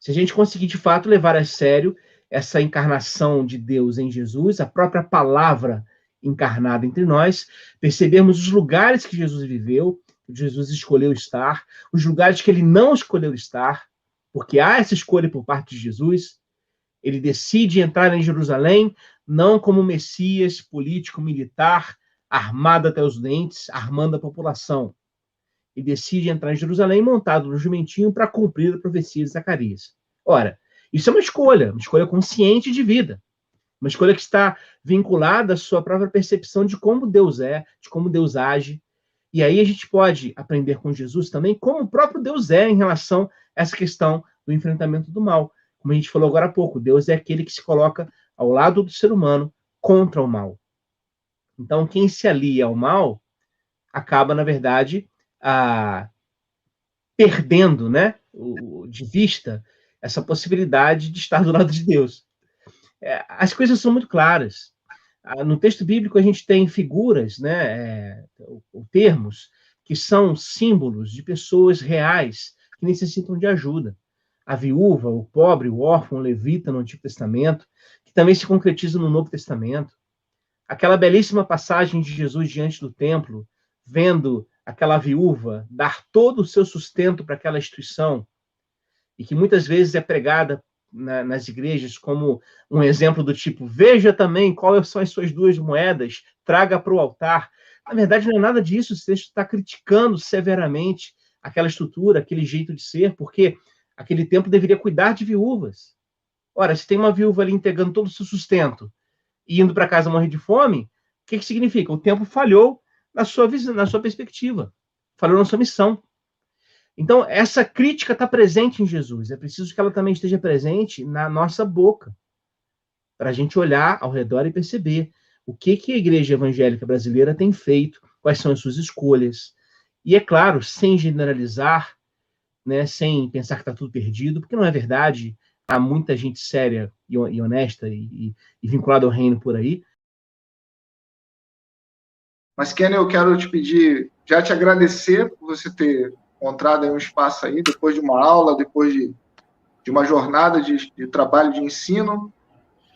Se a gente conseguir, de fato, levar a sério essa encarnação de Deus em Jesus, a própria palavra encarnada entre nós, percebermos os lugares que Jesus viveu, que Jesus escolheu estar, os lugares que ele não escolheu estar, porque há essa escolha por parte de Jesus. Ele decide entrar em Jerusalém não como Messias político, militar, armado até os dentes, armando a população. E decide entrar em Jerusalém montado no jumentinho para cumprir a profecia de Zacarias. Ora, isso é uma escolha consciente de vida, uma escolha que está vinculada à sua própria percepção de como Deus é, de como Deus age. E aí a gente pode aprender com Jesus também como o próprio Deus é em relação a essa questão do enfrentamento do mal. Como a gente falou agora há pouco, Deus é aquele que se coloca ao lado do ser humano contra o mal. Então, quem se alia ao mal acaba, na verdade, perdendo, né, de vista essa possibilidade de estar do lado de Deus. As coisas são muito claras. No texto bíblico a gente tem figuras, né, ou termos, que são símbolos de pessoas reais que necessitam de ajuda. A viúva, o pobre, o órfão, o levita no Antigo Testamento, que também se concretiza no Novo Testamento. Aquela belíssima passagem de Jesus diante do templo, vendo aquela viúva dar todo o seu sustento para aquela instituição, e que muitas vezes é pregada nas igrejas como um exemplo do tipo, veja também quais são as suas 2 moedas, traga para o altar. Na verdade, não é nada disso, o texto está criticando severamente aquela estrutura, aquele jeito de ser, porque aquele templo deveria cuidar de viúvas. Ora, se tem uma viúva ali entregando todo o seu sustento e indo para casa morrer de fome, o que significa? O templo falhou na sua visão, na sua perspectiva, falhou na sua missão. Então, essa crítica está presente em Jesus. É preciso que ela também esteja presente na nossa boca, para a gente olhar ao redor e perceber o que a igreja evangélica brasileira tem feito, quais são as suas escolhas. E, é claro, sem generalizar, né, sem pensar que está tudo perdido, porque não é verdade. Há muita gente séria e honesta e vinculada ao reino por aí.
Mas, Kenny, eu quero te pedir, já te agradecer por você ter encontrado aí um espaço aí, depois de uma aula, depois de uma jornada de trabalho de ensino,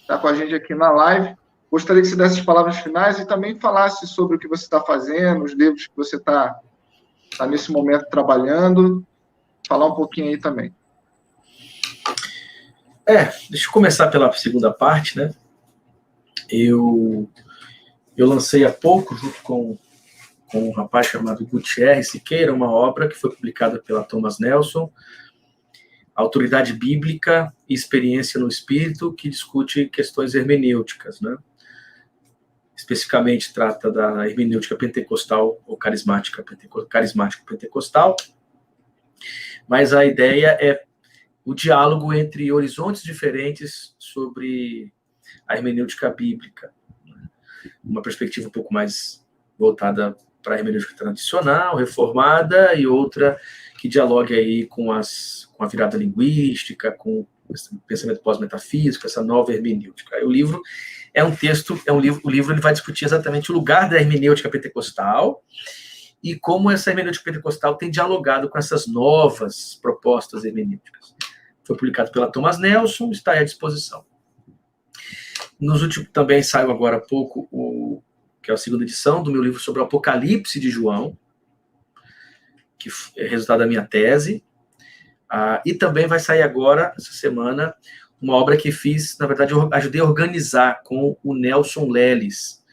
está com a gente aqui na live. Gostaria que você desse as palavras finais e também falasse sobre o que você está fazendo, os livros que você está nesse momento trabalhando, falar um pouquinho aí também.
Deixa eu começar pela segunda parte, né? Eu lancei há pouco, junto com um rapaz chamado Gutierrez Siqueira, uma obra que foi publicada pela Thomas Nelson, Autoridade Bíblica e Experiência no Espírito, que discute questões hermenêuticas, né? Especificamente trata da hermenêutica pentecostal ou carismática pentecostal, mas a ideia é o diálogo entre horizontes diferentes sobre a hermenêutica bíblica, uma perspectiva um pouco mais voltada para a hermenêutica tradicional, reformada, e outra que dialogue aí com a virada linguística, com o pensamento pós-metafísico, essa nova hermenêutica. Aí o livro o livro ele vai discutir exatamente o lugar da hermenêutica pentecostal e como essa hermenêutica pentecostal tem dialogado com essas novas propostas hermenêuticas. Foi publicado pela Thomas Nelson, está à disposição. Também saiu agora há pouco que é a segunda edição do meu livro sobre o Apocalipse de João, que é resultado da minha tese. E também vai sair agora, essa semana, uma obra que fiz, na verdade, eu ajudei a organizar com o Nelson Leles,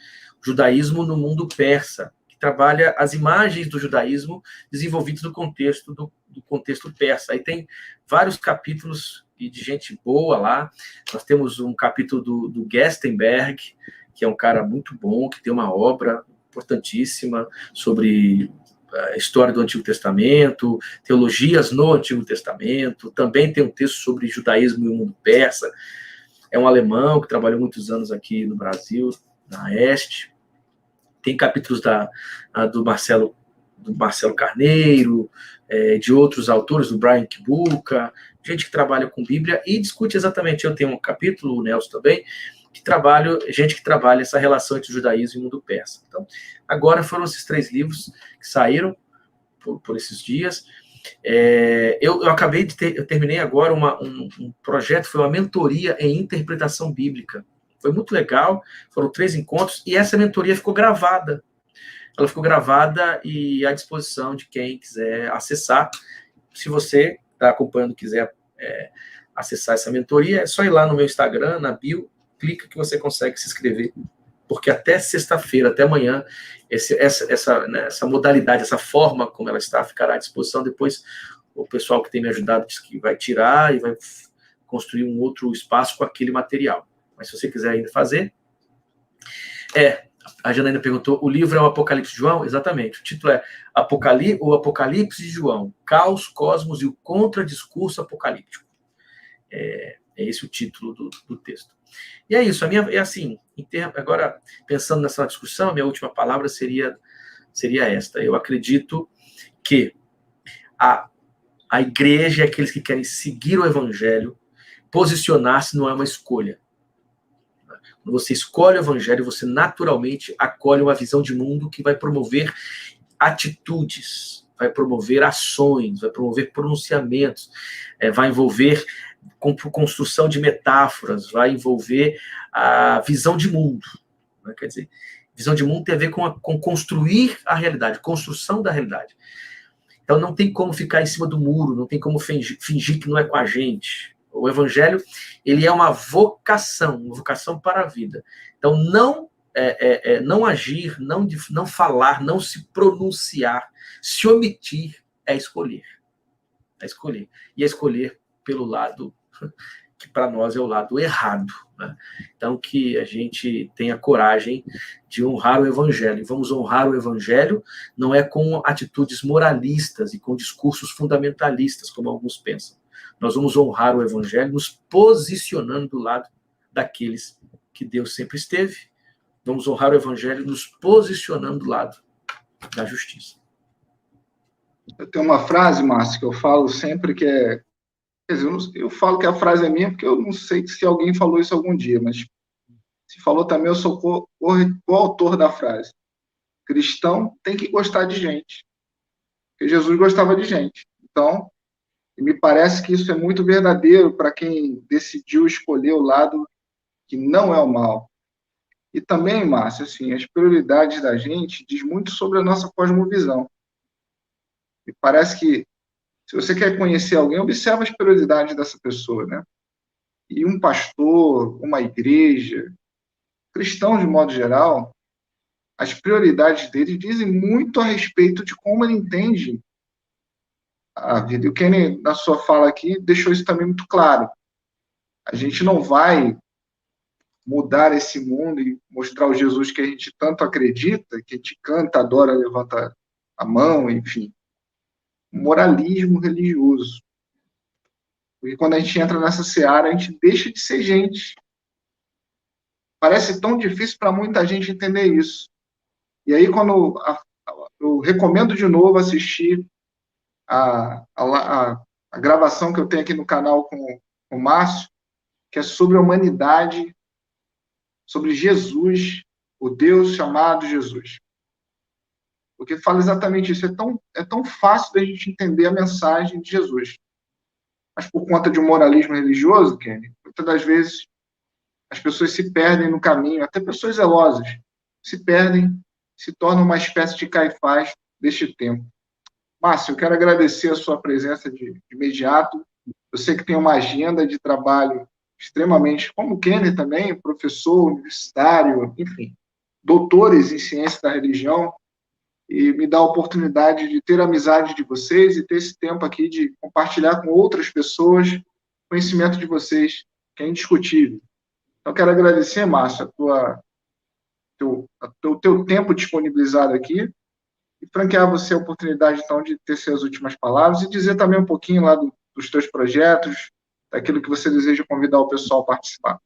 Judaísmo no Mundo Persa, que trabalha as imagens do judaísmo desenvolvidas no contexto do contexto persa. Aí tem vários capítulos de gente boa lá. Nós temos um capítulo do Gestenberg, que é um cara muito bom, que tem uma obra importantíssima sobre a história do Antigo Testamento, teologias no Antigo Testamento. Também tem um texto sobre judaísmo e o mundo persa. É um alemão que trabalhou muitos anos aqui no Brasil, na Este. Tem capítulos do Marcelo Carneiro, de outros autores, do Brian Kibuka, gente que trabalha com Bíblia e discute exatamente. Eu tenho um capítulo, o Nelson também, gente que trabalha essa relação entre o judaísmo e o mundo persa. Então, agora foram esses 3 livros que saíram por esses dias. Eu acabei eu terminei agora um projeto, foi uma mentoria em interpretação bíblica. Foi muito legal, foram 3 encontros, e essa mentoria ficou gravada. Ela ficou gravada e à disposição de quem quiser acessar. Se você está acompanhando e quiser acessar essa mentoria, é só ir lá no meu Instagram, na bio, clica que você consegue se inscrever, porque até sexta-feira, até amanhã, essa modalidade, essa forma como ela está, ficará à disposição. Depois o pessoal que tem me ajudado diz que vai tirar e vai construir um outro espaço com aquele material. Mas se você quiser ainda fazer... A Janaína perguntou, o livro é o Apocalipse de João? Exatamente. O título é o Apocalipse de João, Caos, Cosmos e o Contradiscurso Apocalíptico. É esse o título do texto. E é isso. Agora, pensando nessa discussão, a minha última palavra seria esta. Eu acredito que a igreja é aqueles que querem seguir o evangelho, posicionar-se não é uma escolha. Quando você escolhe o evangelho, você naturalmente acolhe uma visão de mundo que vai promover atitudes, vai promover ações, vai promover pronunciamentos, vai envolver construção de metáforas, vai envolver a visão de mundo. Né? Quer dizer, visão de mundo tem a ver com construir a realidade, construção da realidade. Então não tem como ficar em cima do muro, não tem como fingir que não é com a gente. O evangelho, ele é uma vocação para a vida. Então, não agir, não falar, não se pronunciar, se omitir, é escolher. É escolher. E é escolher pelo lado que para nós é o lado errado. Né? Então, que a gente tenha coragem de honrar o evangelho. E vamos honrar o evangelho não é com atitudes moralistas e com discursos fundamentalistas, como alguns pensam. Nós vamos honrar o evangelho nos posicionando do lado daqueles que Deus sempre esteve. Vamos honrar o evangelho nos posicionando do lado da justiça.
Eu tenho uma frase, Márcio, que eu falo sempre que é... Quer dizer, eu falo que a frase é minha porque eu não sei se alguém falou isso algum dia, mas se falou também, eu sou o autor da frase. Cristão tem que gostar de gente. Porque Jesus gostava de gente. Então... E me parece que isso é muito verdadeiro para quem decidiu escolher o lado que não é o mal. E também, Márcio, assim, as prioridades da gente diz muito sobre a nossa cosmovisão. Me parece que, se você quer conhecer alguém, observa as prioridades dessa pessoa, né? E um pastor, uma igreja, cristão de modo geral, as prioridades dele dizem muito a respeito de como ele entende a vida. E o Kenny, na sua fala aqui, deixou isso também muito claro. A gente não vai mudar esse mundo e mostrar o Jesus que a gente tanto acredita, que a gente canta, adora, levanta a mão, enfim. Moralismo religioso. Porque quando a gente entra nessa seara, a gente deixa de ser gente. Parece tão difícil para muita gente entender isso. E aí, quando eu recomendo de novo assistir a gravação que eu tenho aqui no canal com o Márcio, que é sobre a humanidade, sobre Jesus, o Deus chamado Jesus. Porque fala exatamente isso. É tão fácil da gente entender a mensagem de Jesus. Mas por conta de um moralismo religioso, Kenny, muitas das vezes as pessoas se perdem no caminho, até pessoas zelosas se perdem, se tornam uma espécie de Caifás deste tempo. Márcio, eu quero agradecer a sua presença de imediato. Eu sei que tem uma agenda de trabalho extremamente, como o Kenny também, professor universitário, enfim, doutores em ciência da religião, e me dá a oportunidade de ter a amizade de vocês e ter esse tempo aqui de compartilhar com outras pessoas o conhecimento de vocês, que é indiscutível. Então, quero agradecer, Márcio, o teu tempo disponibilizado aqui, e franquear você a oportunidade, então, de ter suas últimas palavras e dizer também um pouquinho lá dos teus projetos, daquilo que você deseja convidar o pessoal a participar.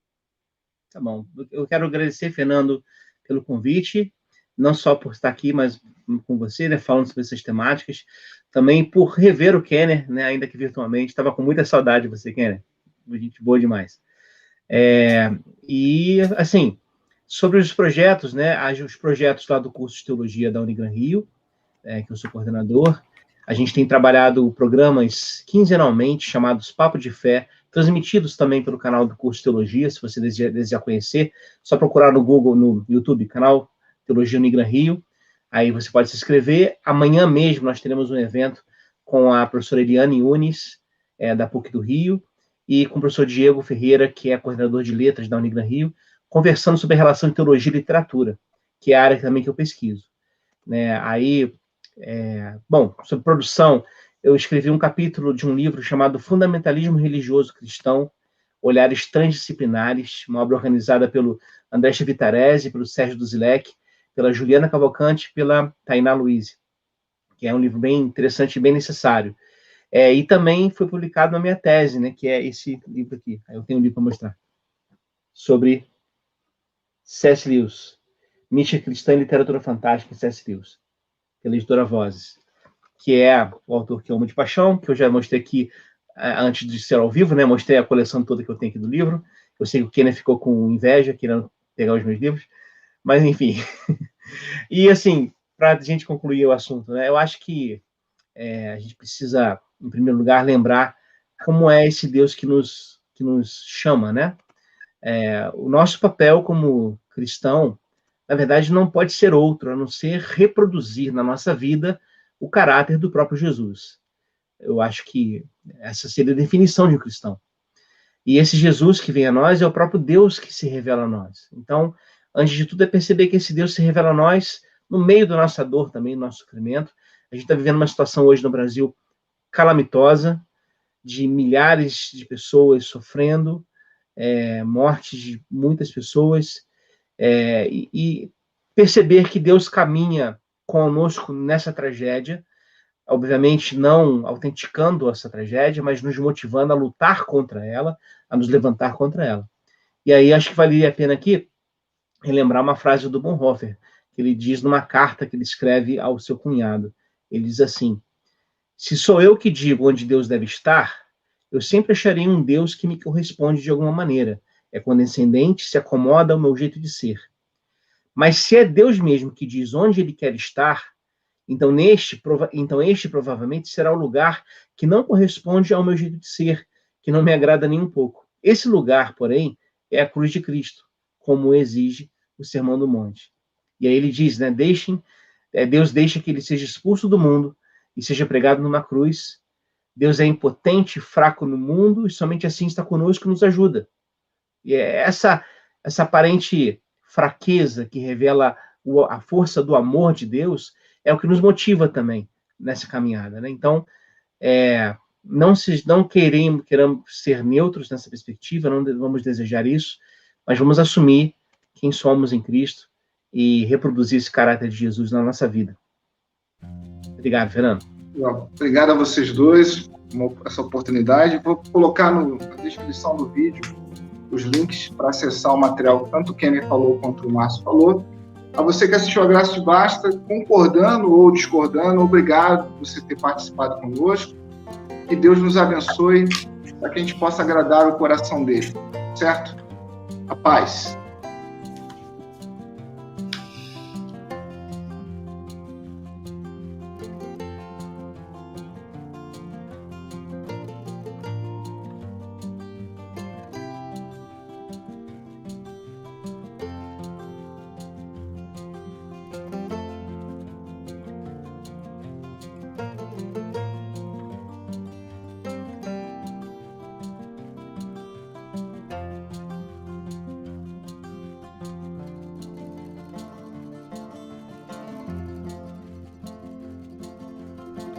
Tá bom. Eu quero agradecer, Fernando, pelo convite, não só por estar aqui, mas com você, né, falando sobre essas temáticas, também por rever o Kenner, né, ainda que virtualmente. Estava com muita saudade de você, Kenner. Gente boa demais. E, assim, sobre os projetos, né, os projetos lá do curso de Teologia da Unigran Rio, que eu sou coordenador, A gente tem trabalhado programas quinzenalmente chamados Papo de Fé, transmitidos também pelo canal do curso de Teologia. Se você desejar conhecer, só procurar no Google, no YouTube, canal Teologia Unigran Rio. Aí você pode se inscrever. Amanhã mesmo nós teremos um evento com a professora Eliane Yunis, da PUC do Rio, e com o professor Diego Ferreira, que é coordenador de letras da Unigran Rio, conversando sobre a relação de teologia e literatura, que é a área também que eu pesquiso. Aí, sobre produção, eu escrevi um capítulo de um livro chamado Fundamentalismo Religioso Cristão, Olhares Transdisciplinares, uma obra organizada pelo André Vitarese, pelo Sérgio Duzilek, pela Juliana Cavalcante e pela Tainá Luiz, que é um livro bem interessante e bem necessário. E também foi publicado na minha tese, né, que é esse livro aqui. Aí eu tenho um livro para mostrar, sobre C.S. Lewis, Mística Cristã e Literatura Fantástica, C.S. Lewis, pela editora Vozes, que é o autor que eu amo de paixão, que eu já mostrei aqui antes de ser ao vivo, né? Mostrei a coleção toda que eu tenho aqui do livro. Eu sei que o Kenneth ficou com inveja, querendo pegar os meus livros, mas enfim. E assim, para a gente concluir o assunto, né? Eu acho que a gente precisa, em primeiro lugar, lembrar como é esse Deus que nos chama, né? O nosso papel como cristão, na verdade, não pode ser outro, a não ser reproduzir na nossa vida o caráter do próprio Jesus. Eu acho que essa seria a definição de um cristão. E esse Jesus que vem a nós é o próprio Deus que se revela a nós. Então, antes de tudo, é perceber que esse Deus se revela a nós no meio da nossa dor também, do nosso sofrimento. A gente está vivendo uma situação hoje no Brasil calamitosa, de milhares de pessoas sofrendo, mortes de muitas pessoas, e perceber que Deus caminha conosco nessa tragédia, obviamente não autenticando essa tragédia, mas nos motivando a lutar contra ela, a nos levantar contra ela. E aí acho que valeria a pena aqui relembrar uma frase do Bonhoeffer, que ele diz numa carta que ele escreve ao seu cunhado. Ele diz assim: se sou eu que digo onde Deus deve estar, eu sempre acharei um Deus que me corresponde de alguma maneira, é condescendente, se acomoda ao meu jeito de ser. Mas se é Deus mesmo que diz onde ele quer estar, então este provavelmente será o lugar que não corresponde ao meu jeito de ser, que não me agrada nem um pouco. Esse lugar, porém, é a cruz de Cristo, como exige o Sermão do Monte. E aí ele diz, né, Deus deixa que ele seja expulso do mundo e seja pregado numa cruz. Deus é impotente, fraco no mundo, e somente assim está conosco e nos ajuda. E é essa aparente fraqueza que revela a força do amor de Deus é o que nos motiva também nessa caminhada, né? Então, não queremos ser neutros nessa perspectiva, não vamos desejar isso, mas vamos assumir quem somos em Cristo e reproduzir esse caráter de Jesus na nossa vida. Obrigado, Fernando.
Obrigado a vocês dois por essa oportunidade. Vou colocar na descrição do vídeo os links para acessar o material que tanto o Kenner falou quanto o Márcio falou. A você que assistiu a Graça de Basta, concordando ou discordando, obrigado por você ter participado conosco. Que Deus nos abençoe para que a gente possa agradar o coração dele, certo? A paz.